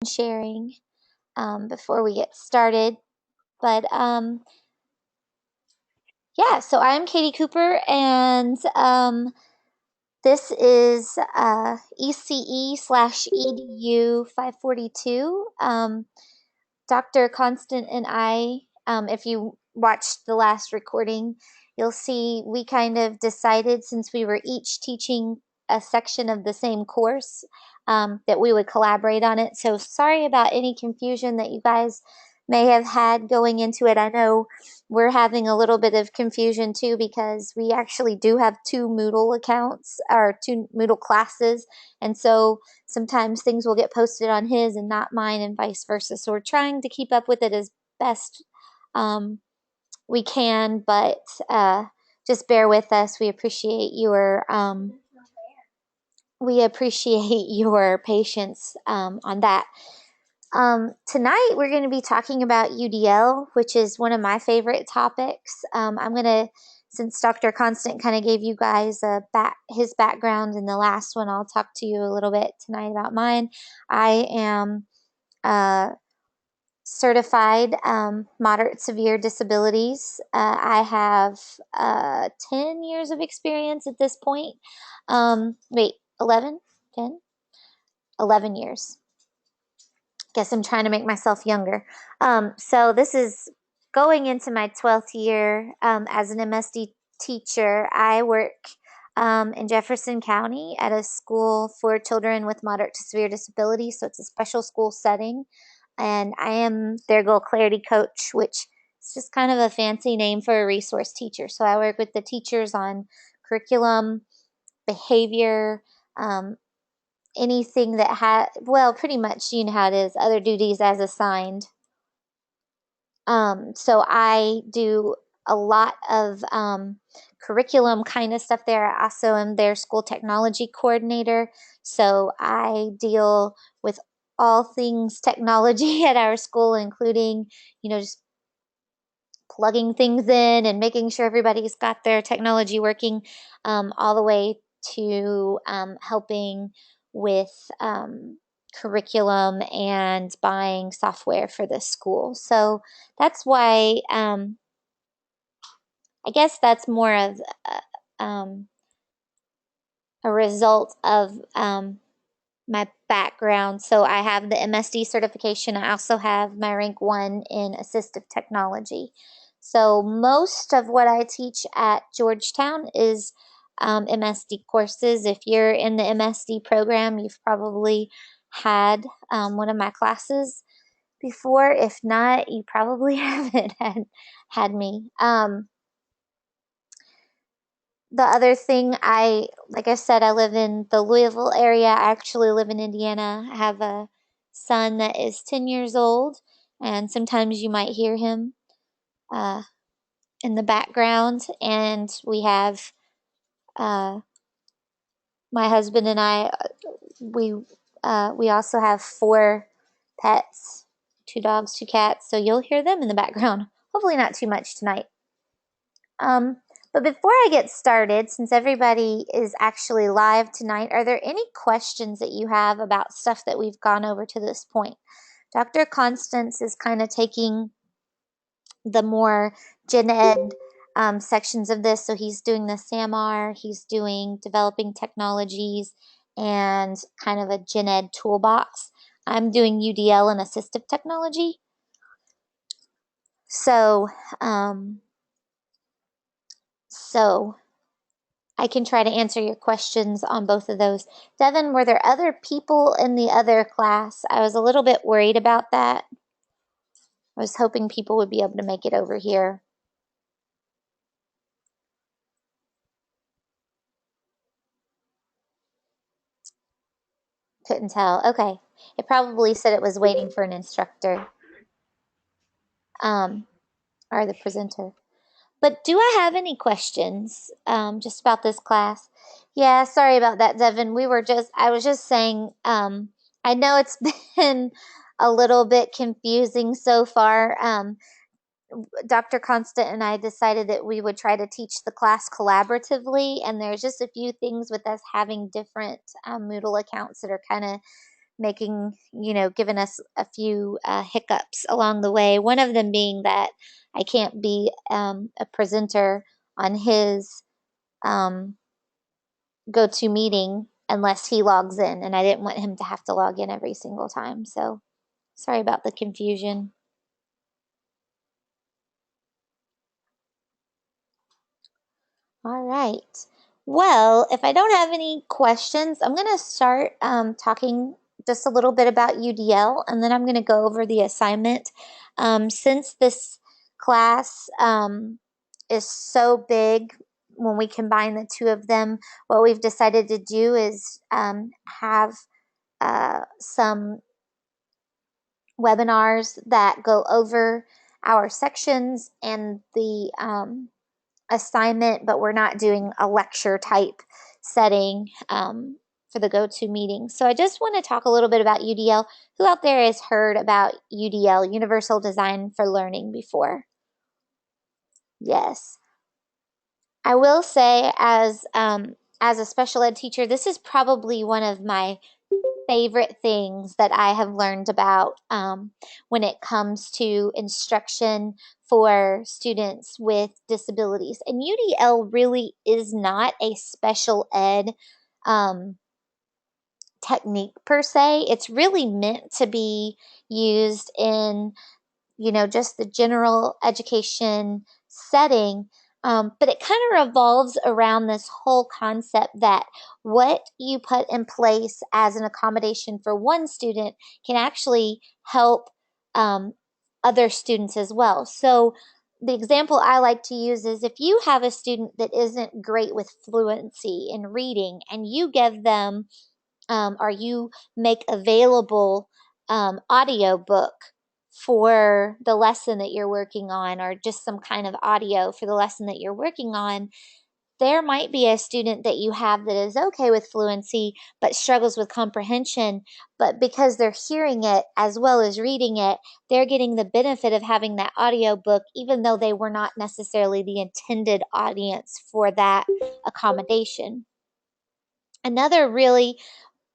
sharing before we get started. But yeah, so I'm Katie Cooper, and this is ECE/EDU 542. Dr. Constant and I, if you watched the last recording, you'll see we kind of decided, since we were each teaching a section of the same course, that we would collaborate on it. So sorry about any confusion that you guys may have had going into it. I know we're having a little bit of confusion too, because we actually do have two Moodle accounts or two Moodle classes. And so sometimes things will get posted on his and not mine, and vice versa. So we're trying to keep up with it as best we can, but just bear with us. We appreciate your patience on that. Tonight we're going to be talking about UDL, which is one of my favorite topics. Since Dr. Constant kind of gave you guys his background in the last one, I'll talk to you a little bit tonight about mine. I am certified moderate severe disabilities. I have 10 years of experience at this point. 11? 10? 11 years. Guess I'm trying to make myself younger. So this is going into my 12th year as an MSD teacher. I work in Jefferson County at a school for children with moderate to severe disabilities. So it's a special school setting. And I am their Goal Clarity Coach, which is just kind of a fancy name for a resource teacher. So I work with the teachers on curriculum, behavior, anything that pretty much you know how it is, other duties as assigned. So I do a lot of curriculum kind of stuff there. I also am their school technology coordinator. So I deal with all things technology at our school, including, just plugging things in and making sure everybody's got their technology working, all the way to helping with curriculum and buying software for the school. So that's why I guess that's more of a result of my background. So I have the MSD certification. I also have my rank 1 in assistive technology. So most of what I teach at Georgetown is MSD courses. If you're in the MSD program, you've probably had one of my classes before. If not, you probably haven't had me. The other thing, like I said, I live in the Louisville area. I actually live in Indiana. I have a son that is 10 years old, and sometimes you might hear him in the background. And we have my husband and I. We also have 4 pets, 2 dogs, 2 cats. So you'll hear them in the background. Hopefully not too much tonight. But before I get started, since everybody is actually live tonight, are there any questions that you have about stuff that we've gone over to this point? Dr. Constance is kind of taking the more gen ed sections of this. So he's doing the SAMR, he's doing developing technologies, and kind of a gen ed toolbox. I'm doing UDL and assistive technology. So I can try to answer your questions on both of those. Devin, were there other people in the other class? I was a little bit worried about that. I was hoping people would be able to make it over here. Couldn't tell. Okay. It probably said it was waiting for an instructor or the presenter. But do I have any questions just about this class? Yeah, sorry about that, Devin. I was just saying, I know it's been a little bit confusing so far. Dr. Constant and I decided that we would try to teach the class collaboratively, and there's just a few things with us having different Moodle accounts that are kind of giving us a few hiccups along the way. One of them being that I can't be a presenter on his um, go-to meeting unless he logs in, and I didn't want him to have to log in every single time. So sorry about the confusion. All right. Well, if I don't have any questions, I'm going to start talking just a little bit about UDL, and then I'm going to go over the assignment. Since this class is so big, when we combine the two of them, what we've decided to do is have some webinars that go over our sections and the assignment, but we're not doing a lecture type setting for the go-to meeting. So I just want to talk a little bit about UDL. Who out there has heard about UDL, Universal Design for Learning, before? Yes. I will say, as a special ed teacher, this is probably one of my favorite things that I have learned about when it comes to instruction for students with disabilities. And UDL really is not a special ed technique per se. It's really meant to be used in just the general education setting. But it kind of revolves around this whole concept that what you put in place as an accommodation for one student can actually help other students as well. So the example I like to use is, if you have a student that isn't great with fluency in reading, and you give them or you make available audio book for the lesson that you're working on, or just some kind of audio for the lesson that you're working on, there might be a student that you have that is okay with fluency but struggles with comprehension. But because they're hearing it as well as reading it, they're getting the benefit of having that audio book, even though they were not necessarily the intended audience for that accommodation. Another really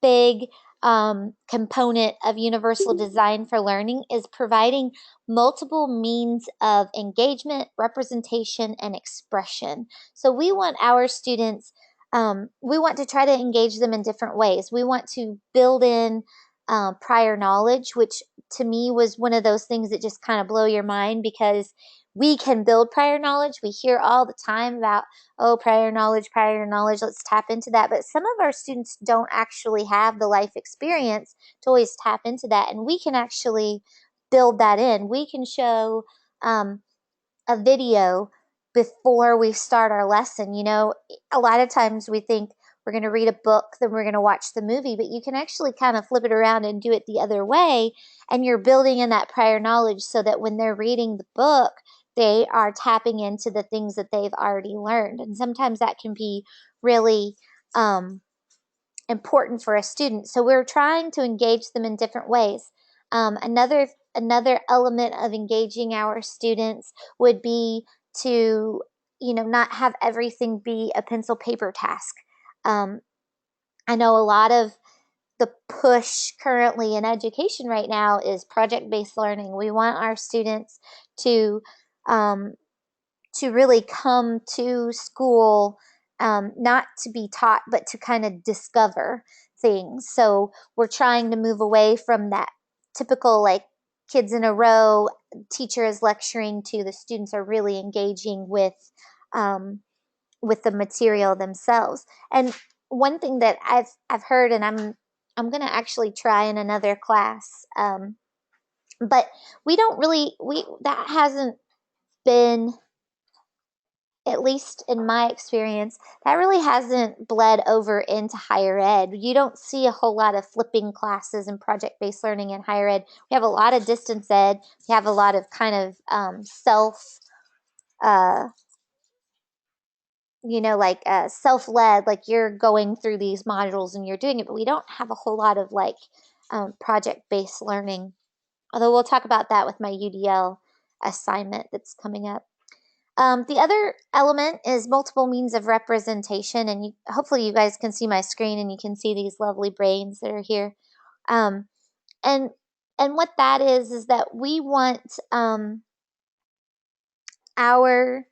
big component of universal design for learning is providing multiple means of engagement, representation, and expression. So we want our students, we want to try to engage them in different ways. We want to build in prior knowledge, which to me was one of those things that just kind of blow your mind, because we can build prior knowledge. We hear all the time about, oh, prior knowledge, let's tap into that. But some of our students don't actually have the life experience to always tap into that. And we can actually build that in. We can show a video before we start our lesson. A lot of times we think we're going to read a book, then we're going to watch the movie, but you can actually kind of flip it around and do it the other way. And you're building in that prior knowledge so that when they're reading the book, they are tapping into the things that they've already learned. And sometimes that can be really important for a student. So we're trying to engage them in different ways. Another element of engaging our students would be to, not have everything be a pencil paper task. I know a lot of the push currently in education right now is project-based learning. We want our students to really come to school, not to be taught, but to kind of discover things. So we're trying to move away from that typical, like, kids in a row, teacher is lecturing, to the students are really engaging with the material themselves. And one thing that I've heard, and I'm going to actually try in another class, but that hasn't been, at least in my experience, that really hasn't bled over into higher ed. You don't see a whole lot of flipping classes and project-based learning in higher ed. We have a lot of distance ed. We have a lot of kind of uh, self-led, like you're going through these modules and you're doing it, but we don't have a whole lot of project-based learning. Although we'll talk about that with my UDL assignment that's coming up. The other element is multiple means of representation, and hopefully you guys can see my screen and you can see these lovely brains that are here. Um, and what that is that we want our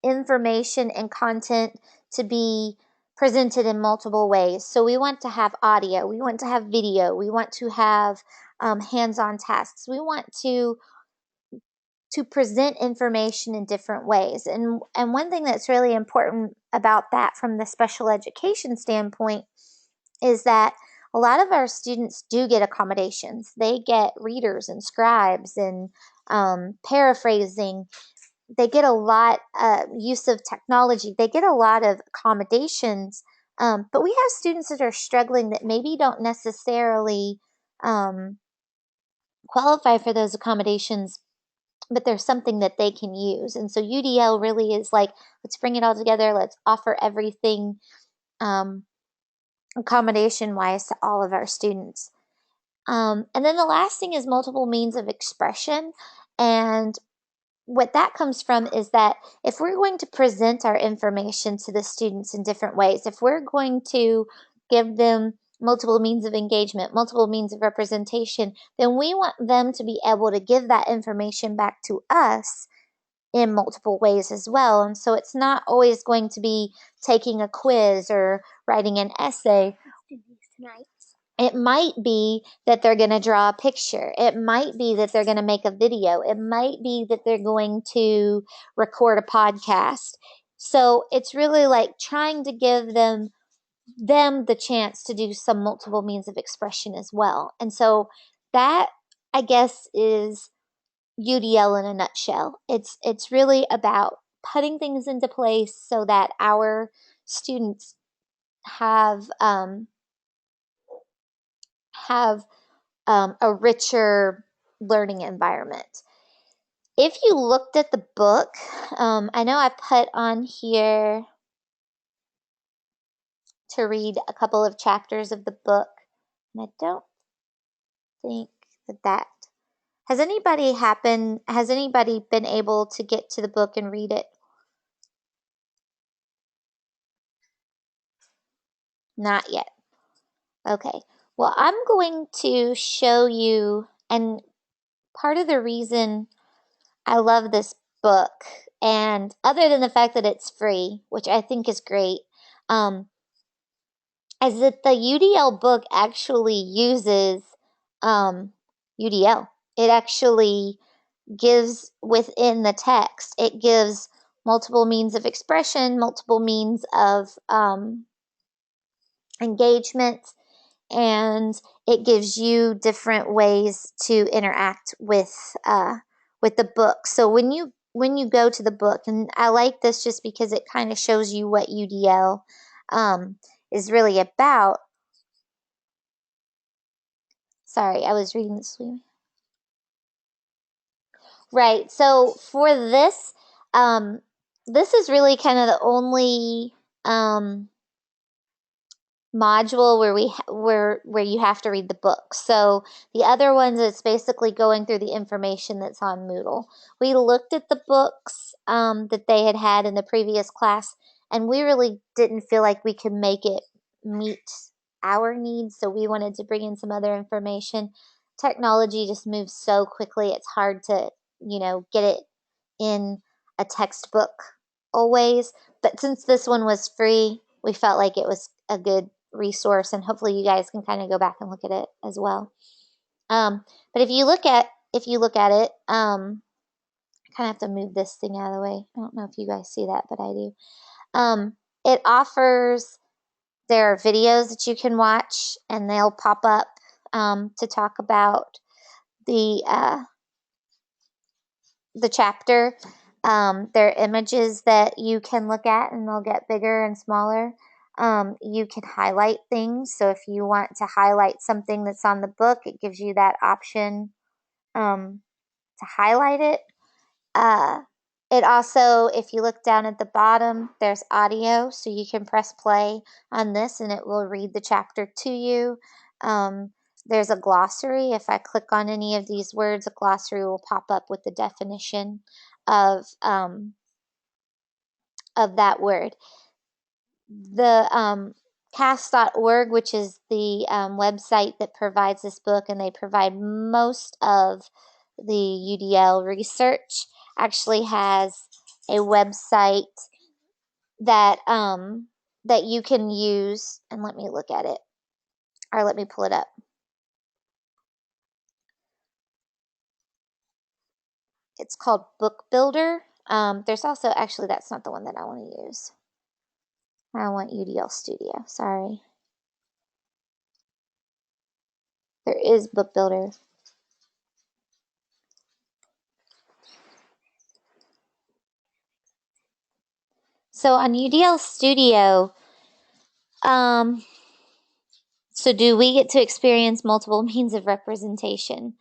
information and content to be presented in multiple ways. So we want to have audio, we want to have video, we want to have hands-on tasks. We want to present information in different ways. And one thing that's really important about that from the special education standpoint is that a lot of our students do get accommodations. They get readers and scribes and paraphrasing. They get a lot use of technology. They get a lot of accommodations. But we have students that are struggling that maybe don't necessarily qualify for those accommodations, but there's something that they can use. And so UDL really is like, let's bring it all together. Let's offer everything accommodation wise to all of our students. And then the last thing is multiple means of expression. And what that comes from is that if we're going to present our information to the students in different ways, if we're going to give them multiple means of engagement, multiple means of representation, then we want them to be able to give that information back to us in multiple ways as well. And so it's not always going to be taking a quiz or writing an essay. It might be that they're going to draw a picture. It might be that they're going to make a video. It might be that they're going to record a podcast. So it's really like trying to give them the chance to do some multiple means of expression as well. And so that, I guess, is UDL in a nutshell. It's really about putting things into place so that our students have a richer learning environment. If you looked at the book, I know I put on here to read a couple of chapters of the book, and I don't think that has anybody been able to get to the book and read it? Not yet. Okay. Well, I'm going to show you, and part of the reason I love this book, and other than the fact that it's free, which I think is great, is that the UDL book actually uses UDL. It actually gives within the text, it gives multiple means of expression, multiple means of engagement, and it gives you different ways to interact with the book. So when you go to the book, and I like this just because it kind of shows you what UDL is really about. Sorry, I was reading this. Right. So for this, this is really kind of the only module where you have to read the book. So the other ones, it's basically going through the information that's on Moodle. We looked at the books that they had in the previous class, and we really didn't feel like we could make it meet our needs, so we wanted to bring in some other information. Technology just moves so quickly, it's hard to, get it in a textbook always. But since this one was free, we felt like it was a good resource, and hopefully you guys can kind of go back and look at it as well. But if you look at it, I kind of have to move this thing out of the way. I don't know if you guys see that, but I do. It offers, there are videos that you can watch, and they'll pop up to talk about the chapter. There are images that you can look at, and they'll get bigger and smaller. You can highlight things. So if you want to highlight something that's on the book, it gives you that option to highlight it. It also, if you look down at the bottom, there's audio. So you can press play on this and it will read the chapter to you. There's a glossary. If I click on any of these words, a glossary will pop up with the definition of that word. The cast.org, which is the website that provides this book, and they provide most of the UDL research, actually has a website that that you can use. And let me look at it, or let me pull it up. It's called Book Builder. There's also, actually, that's not the one that I want to use. I want UDL Studio. Sorry. There is Book Builder. So on UDL Studio, so do we get to experience multiple means of representation?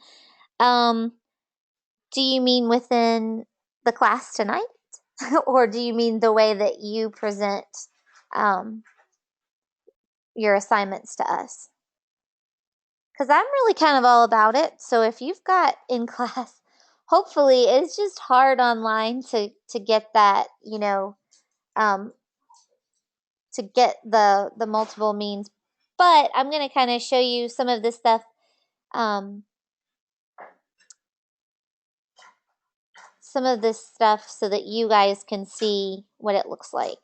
Do you mean within the class tonight? Or do you mean the way that you present your assignments to us? Because I'm really kind of all about it. So if you've got in class, hopefully it's just hard online to get that, you know, to get the multiple means. But I'm going to kind of show you some of this stuff. Some of this stuff so that you guys can see what it looks like.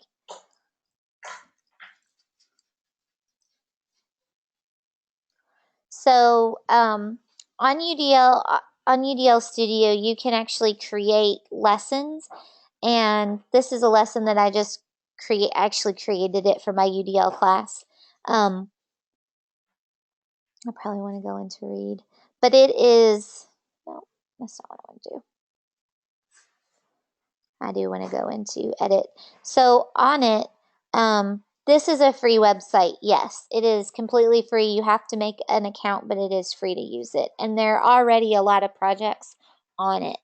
So on UDL Studio, you can actually create lessons, and this is a lesson that I just actually created it for my UDL class. I probably want to go into read, but it is, no, that's not what I want to do. I do want to go into edit. So on it, this is a free website. Yes, it is completely free. You have to make an account, but it is free to use it. And there are already a lot of projects on it.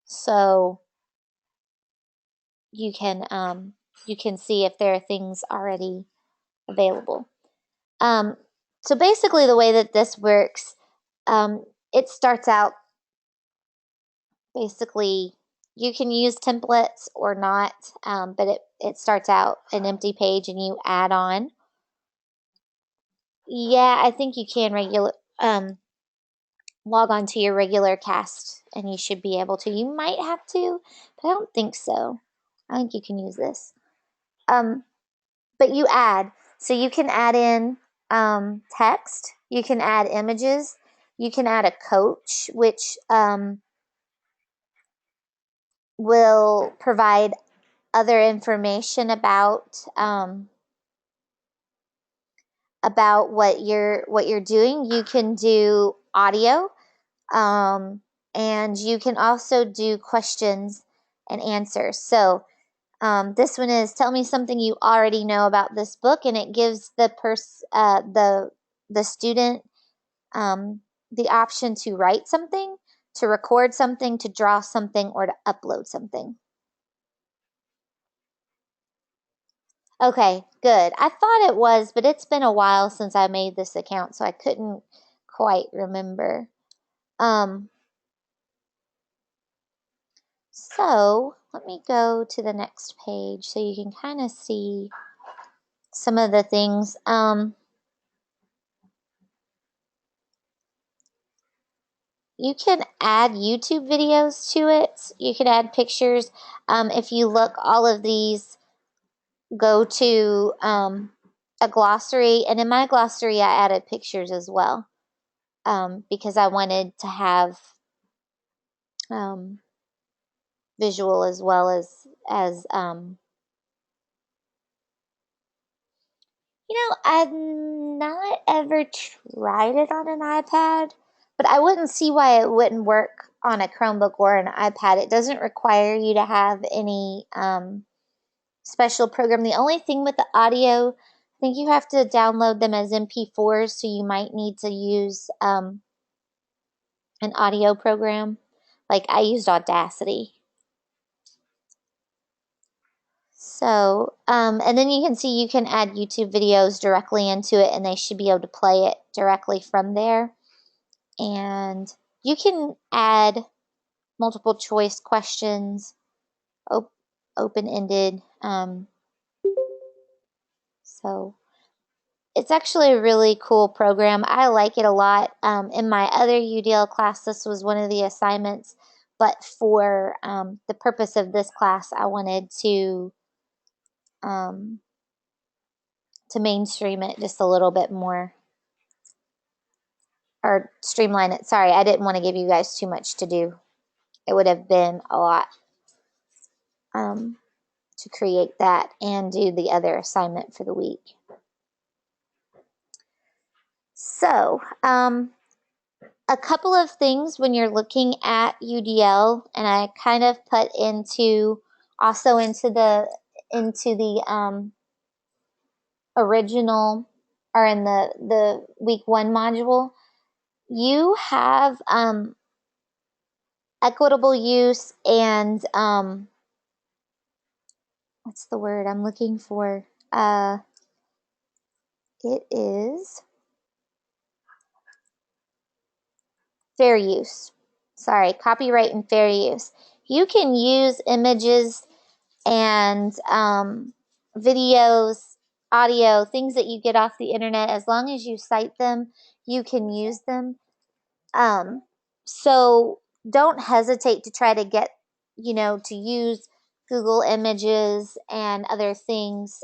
So you can see if there are things already available. So basically the way that this works, it starts out basically, you can use templates or not, but it starts out an empty page and you add on. Yeah, I think you can log on to your regular cast and you should be able to. You might have to, but I don't think so. I think you can use this. But you add. So you can add in text. You can add images. You can add a coach, which will provide other information about what you're doing. You can do audio, and you can also do questions and answers. So this one is, tell me something you already know about this book, and it gives the student the option to write something, to record something, to draw something, or to upload something. Okay, good. I thought it was, but it's been a while since I made this account, so I couldn't quite remember. So let me go to the next page so you can kind of see some of the things. You can add YouTube videos to it. You can add pictures. If you look, all of these go to a glossary, and in my glossary I added pictures as well, because I wanted to have visual as well as I've not ever tried it on an iPad, but I wouldn't see why it wouldn't work on a Chromebook or an iPad. It doesn't require you to have any special program. The only thing with the audio, I think you have to download them as MP4s, so you might need to use an audio program. Like I used Audacity. So, and then you can see you can add YouTube videos directly into it, and they should be able to play it directly from there. And you can add multiple choice questions, open-ended. So So it's actually a really cool program. I like it a lot. In my other UDL class, this was one of the assignments, but for the purpose of this class, I wanted um, to mainstream it just a little bit more, or streamline it. Sorry, I didn't want to give you guys too much to do. It would have been a lot to create that and do the other assignment for the week. So, a couple of things when you're looking at UDL, and I kind of put into also into the original, or in the week 1 module, you have equitable use and what's the word I'm looking for? It is fair use. Sorry, copyright and fair use. You can use images and videos, audio, things that you get off the internet. As long as you cite them, you can use them. So don't hesitate to try to get, to use Google Images and other things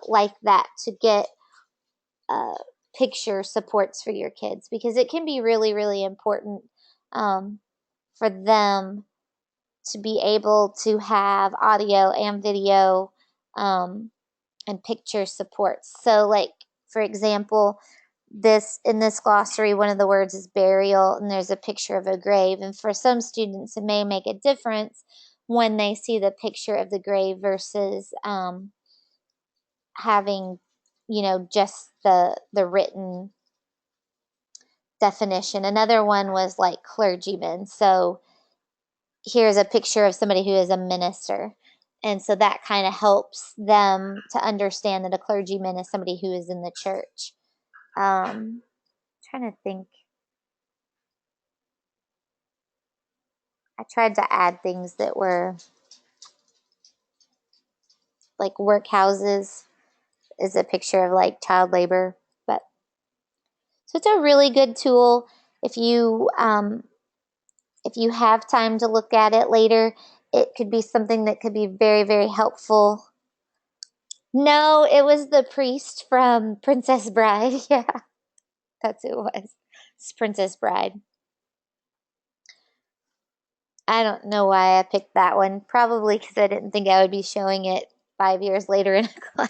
like that to get picture supports for your kids, because it can be really, really important for them to be able to have audio and video and picture supports. So, like, for example, in this glossary, one of the words is burial, and there's a picture of a grave. And for some students, it may make a difference when they see the picture of the grave versus having, just the written definition. Another one was like clergyman. So here's a picture of somebody who is a minister. And so that kind of helps them to understand that a clergyman is somebody who is in the church. Trying to think. I tried to add things that were like workhouses is a picture of like child labor. But so it's a really good tool if you have time to look at it later. It could be something that could be very, very helpful. No, it was the priest from Princess Bride. Yeah, that's who it was. It's Princess Bride. I don't know why I picked that one. Probably because I didn't think I would be showing it 5 years later in a class.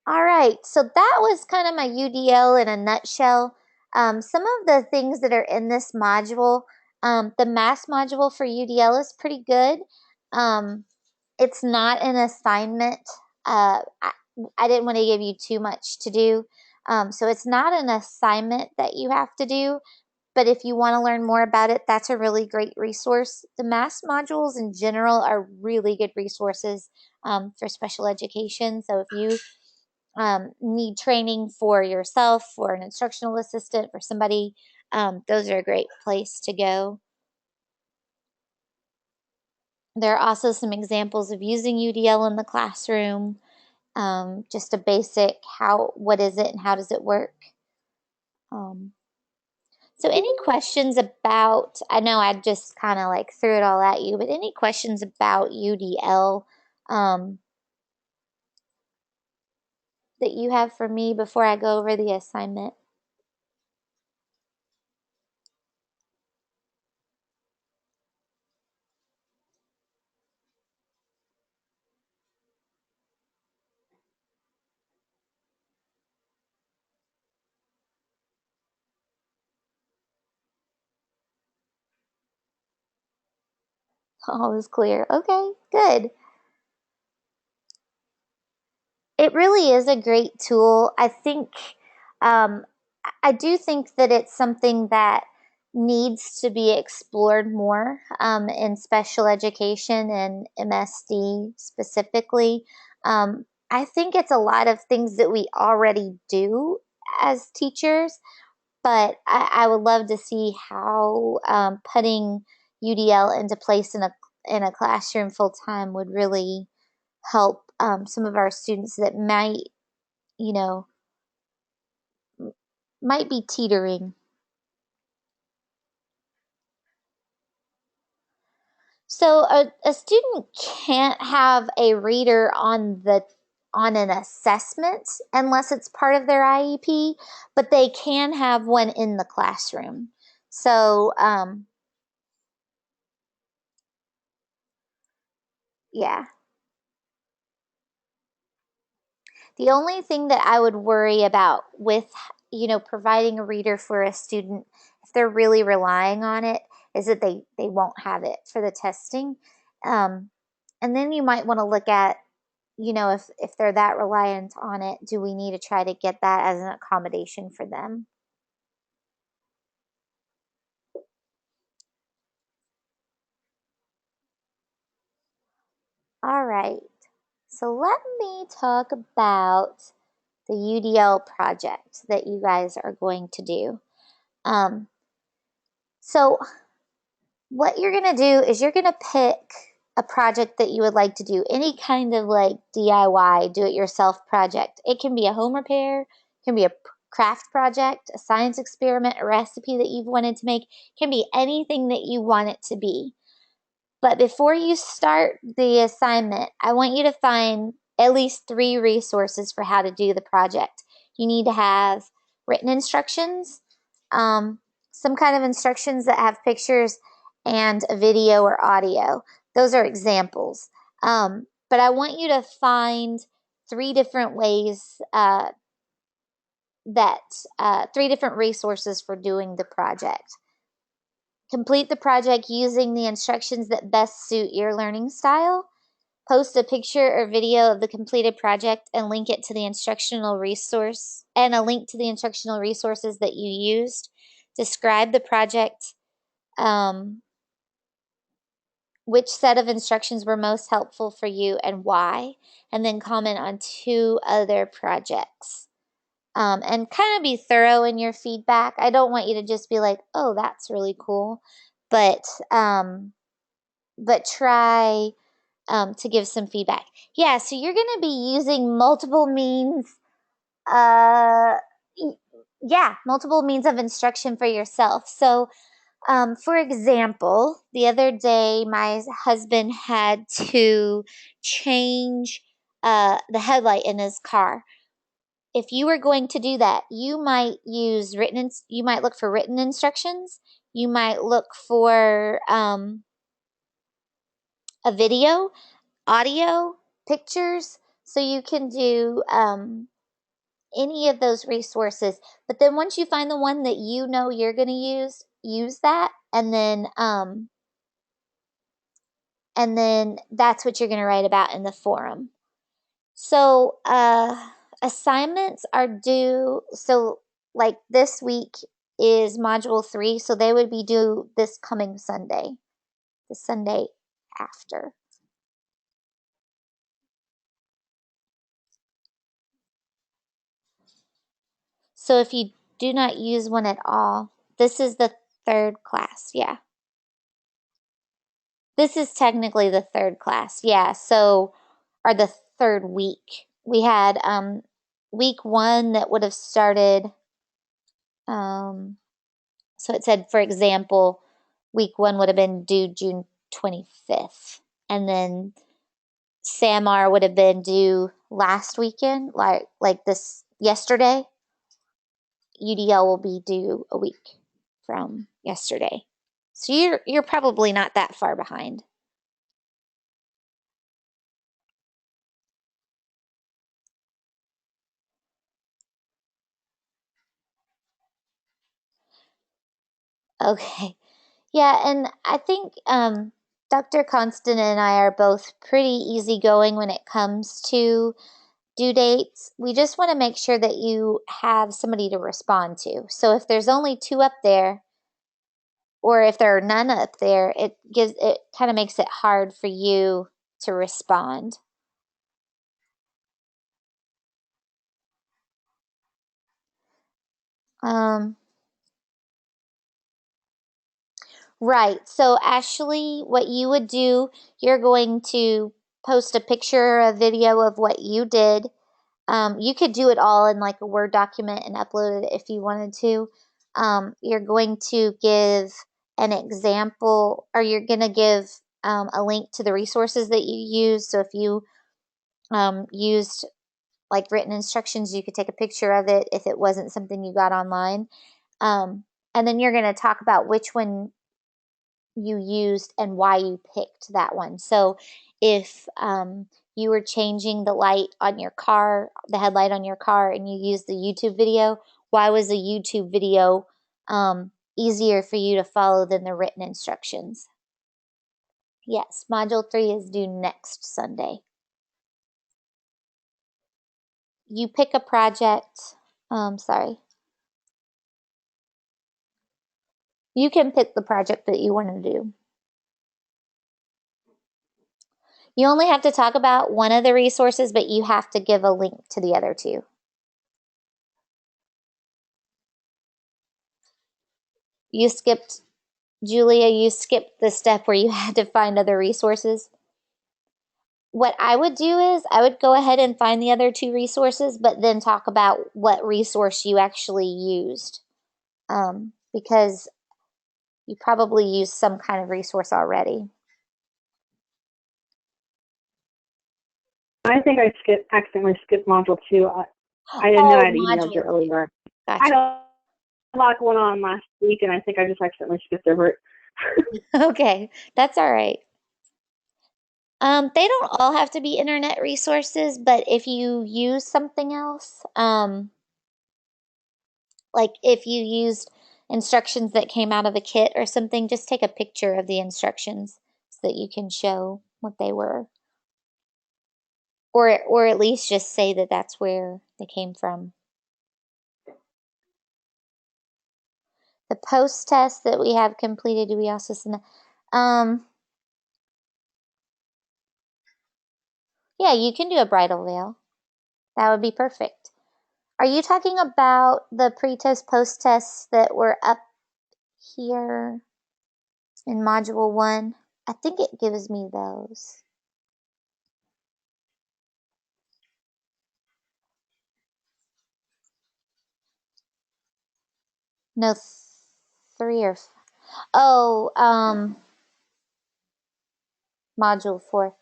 All right, so that was kind of my UDL in a nutshell. Some of the things that are in this module, the math module for UDL is pretty good. It's not an assignment. I didn't want to give you too much to do. So it's not an assignment that you have to do. But if you want to learn more about it, that's a really great resource. The math modules in general are really good resources for special education. So if you need training for yourself, for an instructional assistant, for somebody, those are a great place to go. There are also some examples of using UDL in the classroom, just a basic what is it and how does it work. So any questions about, I know I just kind of like threw it all at you, but any questions about UDL that you have for me before I go over the assignment? All is clear. Okay, good. It really is a great tool. I do think that it's something that needs to be explored more in special education and MSD specifically. I think it's a lot of things that we already do as teachers, but I would love to see how putting UDL into place in a classroom full time would really help some of our students that might, you know, might be teetering. So a student can't have a reader on an assessment unless it's part of their IEP, but they can have one in the classroom. So yeah. The only thing that I would worry about with, providing a reader for a student, if they're really relying on it, is that they won't have it for the testing. Um, and then you might want to look at, if they're that reliant on it, do we need to try to get that as an accommodation for them? All right. So let me talk about the UDL project that you guys are going to do. Um, so what you're going to do is you're going to pick a project that you would like to do, any kind of like DIY, do it yourself project. It can be a home repair, it can be a craft project, a science experiment, a recipe that you've wanted to make, it can be anything that you want it to be. But before you start the assignment, I want you to find at least 3 resources for how to do the project. You need to have written instructions, um, some kind of instructions that have pictures, and a video or audio. Those are examples. But I want you to find 3 different ways that 3 different resources for doing the project. Complete the project using the instructions that best suit your learning style. Post a picture or video of the completed project and link it to the instructional resource and a link to the instructional resources that you used. Describe the project, which set of instructions were most helpful for you and why, and then comment on 2 other projects. And kind of be thorough in your feedback. I don't want you to just be like, oh, that's really cool, but try to give some feedback. Yeah, so you're going to be using multiple means, uh, multiple means of instruction for yourself. So, for example, the other day, my husband had to change the headlight in his car. If you were going to do that, you might you might look for written instructions. You might look for a video, audio, pictures, so you can do any of those resources. But then once you find the one that you know you're going to use that, and then that's what you're going to write about in the forum. So assignments are due. So like this week is module 3, so they would be due this coming Sunday, the Sunday after. So if you do not use one at all, this is the 3rd class. Yeah. This is technically the 3rd class. Yeah. So, or the 3rd week. We had week 1 that would have started, so it said, for example, week 1 would have been due June 25th. And then SAMR would have been due last weekend, like this yesterday. UDL will be due a week from yesterday. So you're probably not that far behind. Okay. Yeah, and I think Dr. Constant and I are both pretty easygoing when it comes to due dates. We just want to make sure that you have somebody to respond to. So if there's only 2 up there, or if there are none up there, it kind of makes it hard for you to respond. Um, right. So Ashley, what you would do, you're going to post a picture or a video of what you did. You could do it all in like a Word document and upload it if you wanted to. You're going to give an example, or you're going to give a link to the resources that you use. So if you used like written instructions, you could take a picture of it if it wasn't something you got online. And then you're going to talk about which one you used and why you picked that one. So if you were changing the light on your car, the headlight on your car, and you used the YouTube video, why was the YouTube video easier for you to follow than the written instructions? Yes, Module 3 is due next Sunday. You pick a project. Sorry. You can pick the project that you want to do. You only have to talk about one of the resources, but you have to give a link to the other two. You skipped, Julia, you skipped the step where you had to find other resources. What I would do is I would go ahead and find the other two resources, but then talk about what resource you actually used. Because you probably used some kind of resource already. I think I accidentally skipped module 2. I didn't know I'd emailed you earlier. Gotcha. I had a lot going on last week, and I think I just accidentally skipped over it. Okay, that's all right. They don't all have to be internet resources, but if you use something else, like if you used instructions that came out of a kit or something, just take a picture of the instructions so that you can show what they were. Or at least just say that that's where they came from. The post test that we have completed, do we also send that? Yeah, you can do a bridal veil. That would be perfect. Are you talking about the pre-test, post-tests that were up here in Module 1? I think it gives me those. No, 3 or... Oh, Module 4.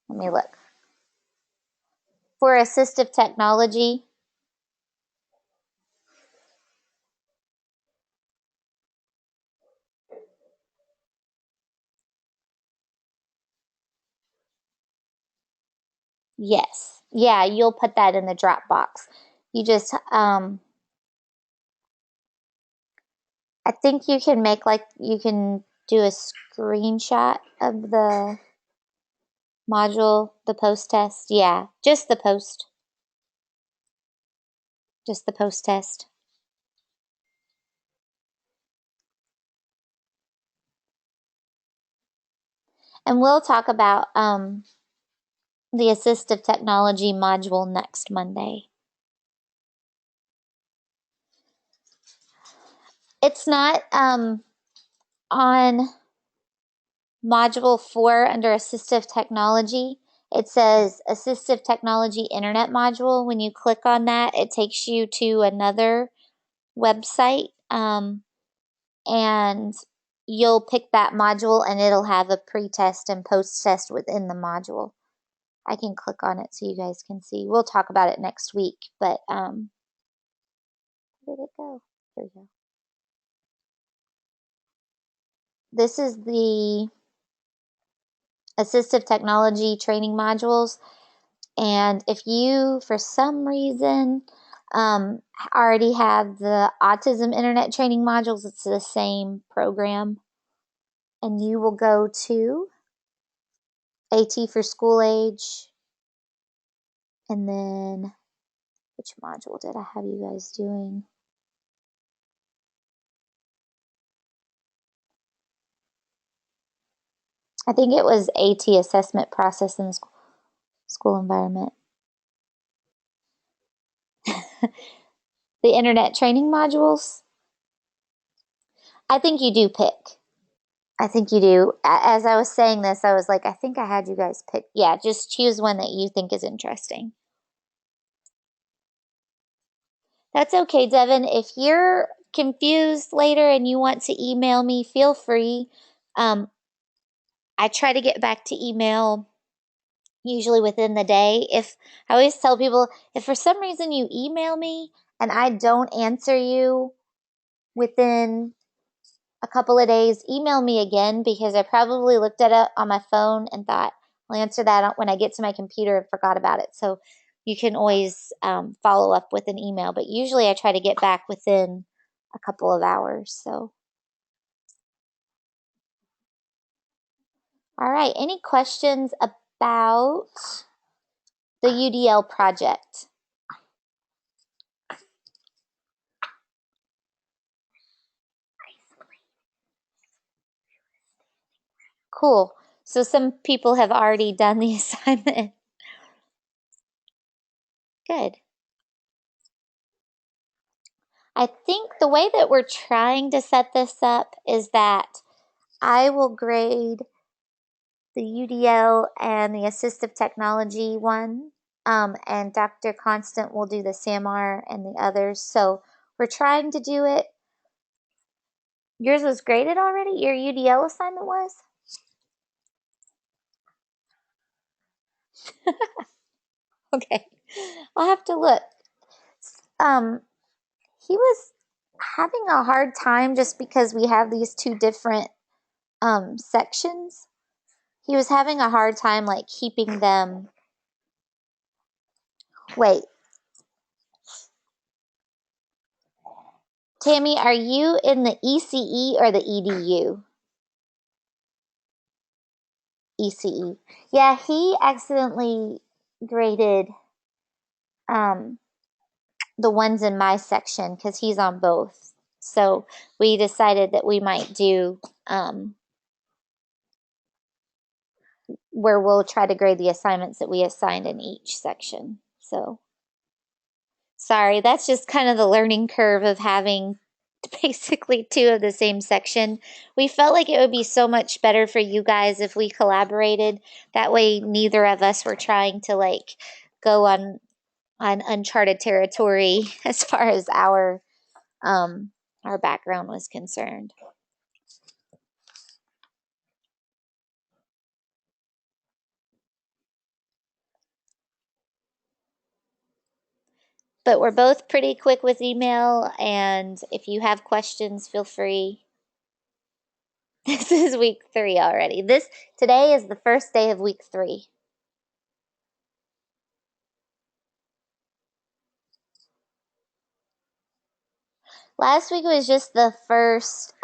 Let me look. For assistive technology, yes. Yeah, you'll put that in the Dropbox. You just, I think you can make like, you can do a screenshot of the module, the post test. Yeah, just the post. Just the post test. And we'll talk about the assistive technology module next Monday. It's not on module 4 under assistive technology. It says assistive technology internet module. When you click on that, it takes you to another website, and you'll pick that module and it'll have a pre-test and post-test within the module. I can click on it so you guys can see. We'll talk about it next week, but where did it go? Here we go. This is the assistive technology training modules. And if you, for some reason, already have the autism internet training modules, it's the same program. And you will go to AT for school age. And then, which module did I have you guys doing? I think it was AT assessment process in the school environment. The internet training modules. I think you do pick. I think you do. As I was saying this, I was like, I think I had you guys pick. Yeah, just choose one that you think is interesting. That's okay, Devin. If you're confused later and you want to email me, feel free. I try to get back to email usually within the day. If I always tell people, if for some reason you email me and I don't answer you within a couple of days, email me again because I probably looked at it on my phone and thought I'll answer that when I get to my computer and forgot about it. So you can always follow up with an email, but usually I try to get back within a couple of hours. So, all right. Any questions about the UDL project? Cool. So some people have already done the assignment. Good. I think the way that we're trying to set this up is that I will grade the UDL and the assistive technology one, and Dr. Constant will do the SAMR and the others. So we're trying to do it. Yours was graded already? Your UDL assignment was? Okay. I'll have to look. Um, he was having a hard time just because we have these two different sections. He was having a hard time like keeping them. Wait, Tammy, are you in the ECE or the EDU? ECE. Yeah, he accidentally graded um, the ones in my section because he's on both. So we decided that we might do where we'll try to grade the assignments that we assigned in each section. So sorry, that's just kind of the learning curve of having basically two of the same section. We felt like it would be so much better for you guys if we collaborated. That way neither of us were trying to like go on uncharted territory as far as our background was concerned. But we're both pretty quick with email, and if you have questions, feel free. This is week 3 already. Today is the first day of week 3. Last week was just the first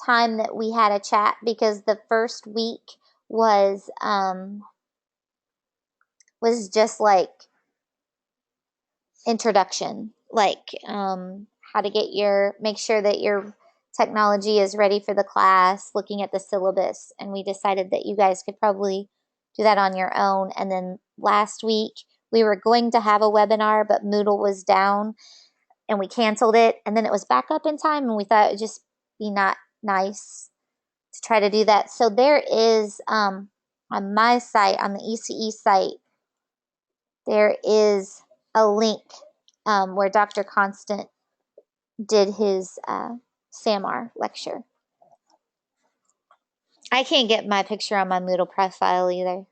time that we had a chat because the first week was just like introduction, like how to make sure that your technology is ready for the class, looking at the syllabus, and we decided that you guys could probably do that on your own. And then last week we were going to have a webinar, but Moodle was down and we canceled it, and then it was back up in time, and we thought it would just be not nice to try to do that. So there is on my site, on the ECE site, there is a link where Dr. Constant did his SAMR lecture. I can't get my picture on my Moodle profile either.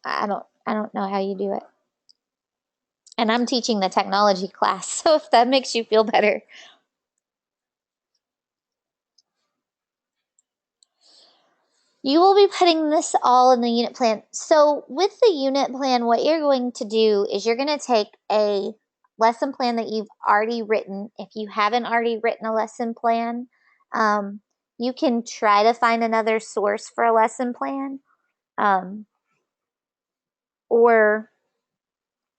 I don't know how you do it. And I'm teaching the technology class, so if that makes you feel better. You will be putting this all in the unit plan. So with the unit plan, what you're going to do is you're going to take a lesson plan that you've already written. If you haven't already written a lesson plan, you can try to find another source for a lesson plan, or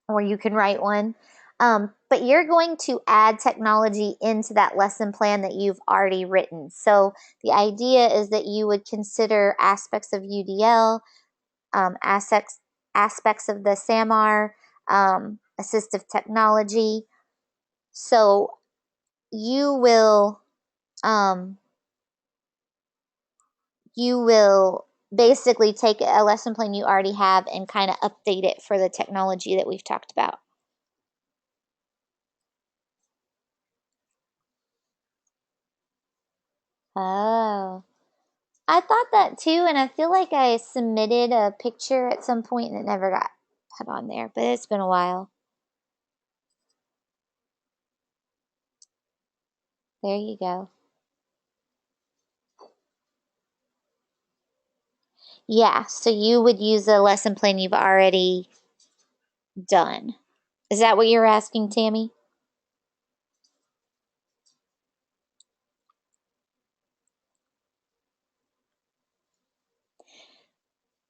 you can write one. But you're going to add technology into that lesson plan that you've already written. So the idea is that you would consider aspects of UDL, aspects of the SAMR, assistive technology. So you will basically take a lesson plan you already have and kind of update it for the technology that we've talked about. Oh, I thought that too, and I feel like I submitted a picture at some point and it never got put on there, but it's been a while. There you go. Yeah, so you would use a lesson plan you've already done. Is that what you're asking, Tammy?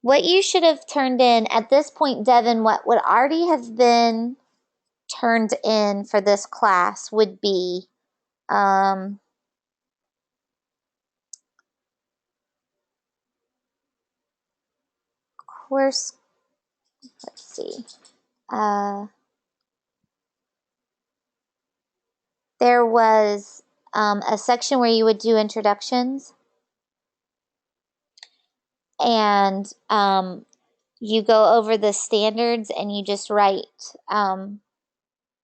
What you should have turned in at this point, Devin, what would already have been turned in for this class would be course, let's see. There was a section where you would do introductions, and you go over the standards and you just write in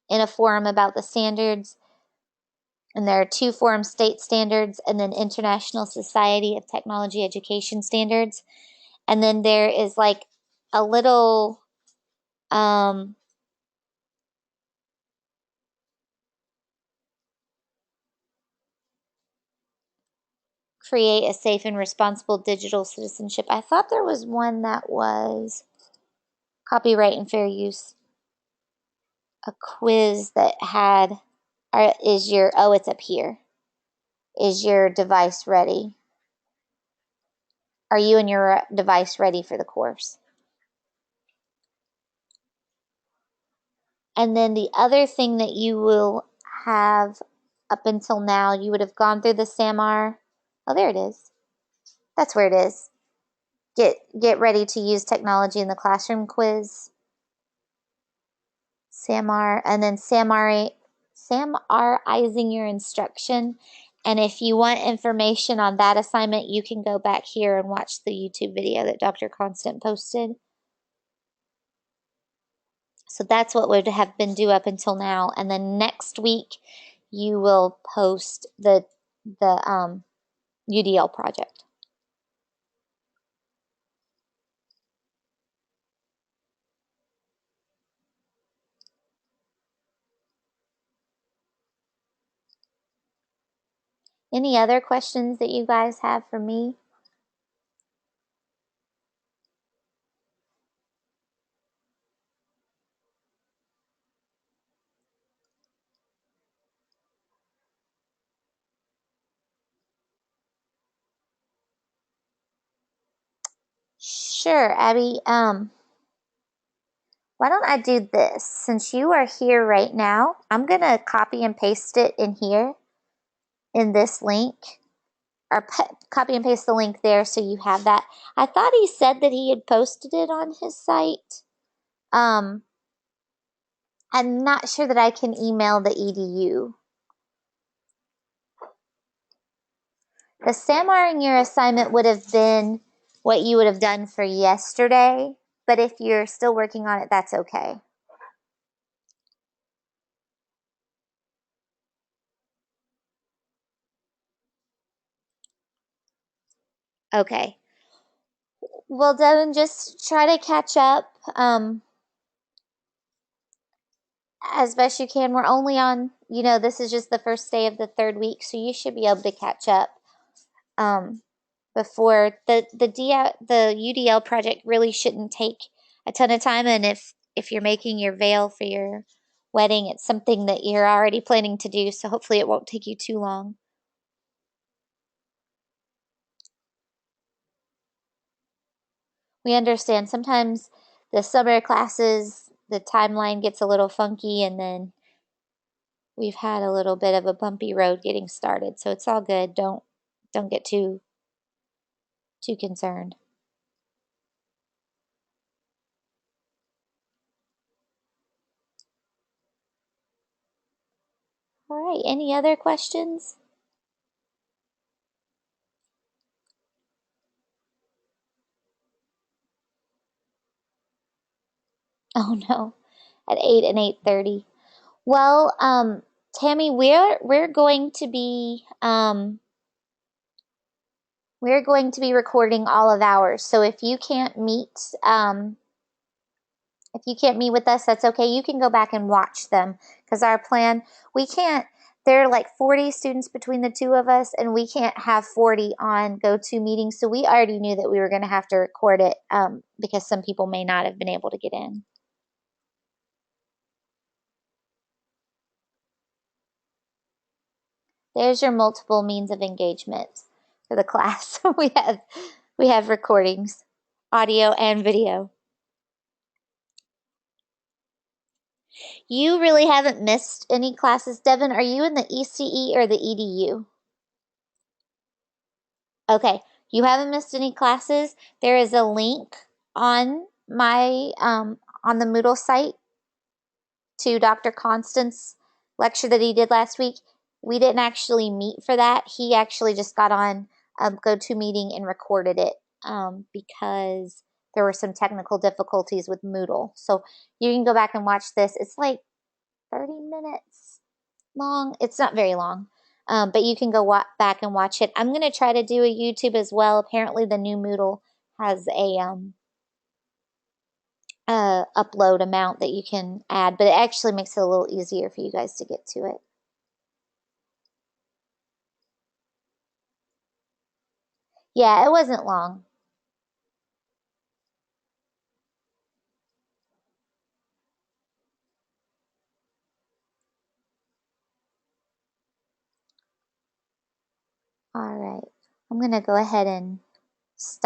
a forum about the standards. And there are two forum state standards and then International Society of Technology Education standards. And then there is like a little create a safe and responsible digital citizenship. I thought there was one that was copyright and fair use, a quiz that had, or is your, oh, it's up here. Is your device ready? Are you and your device ready for the course? And then the other thing that you will have up until now, you would have gone through the SAMR. Oh, there it is. That's where it is. Get ready to use technology in the classroom quiz. SAMR, and then SAMRizing your instruction. And if you want information on that assignment, you can go back here and watch the YouTube video that Dr. Constant posted. So that's what would have been due up until now. And then next week, you will post the UDL project. Any other questions that you guys have for me? Sure, Abby. Why don't I do this? Since you are here right now, I'm going to copy and paste it in here in this link, or copy and paste the link there so you have that. I thought he said that he had posted it on his site. I'm not sure that I can email the EDU. The SAMR in your assignment would have been what you would have done for yesterday, but if you're still working on it, that's okay. Okay. Well, Devin, just try to catch up as best you can. We're only on, this is just the first day of the third week, so you should be able to catch up before the UDL project really shouldn't take a ton of time. And if you're making your veil for your wedding, it's something that you're already planning to do, so hopefully it won't take you too long. We understand sometimes the summer classes, the timeline gets a little funky, and then we've had a little bit of a bumpy road getting started, so it's all good. Don't get too concerned. All right, any other questions? Oh no, at 8 and 8:30. Well, Tammy, we're going to be recording all of ours. So if you can't meet with us, that's okay. You can go back and watch them because our plan, we can't, there are like 40 students between the two of us, and we can't have 40 on go-to meetings. So we already knew that we were going to have to record it because some people may not have been able to get in. There's your multiple means of engagement for the class. we have recordings, audio and video. You really haven't missed any classes. Devin, are you in the ECE or the EDU? Okay, you haven't missed any classes. There is a link on my on the Moodle site to Dr. Constant's lecture that he did last week. We didn't actually meet for that. He actually just got on GoToMeeting and recorded it because there were some technical difficulties with Moodle. So you can go back and watch this. It's like 30 minutes long. It's not very long, but you can go back and watch it. I'm going to try to do a YouTube as well. Apparently the new Moodle has a upload amount that you can add, but it actually makes it a little easier for you guys to get to it. Yeah, it wasn't long. All right. I'm going to go ahead and stop.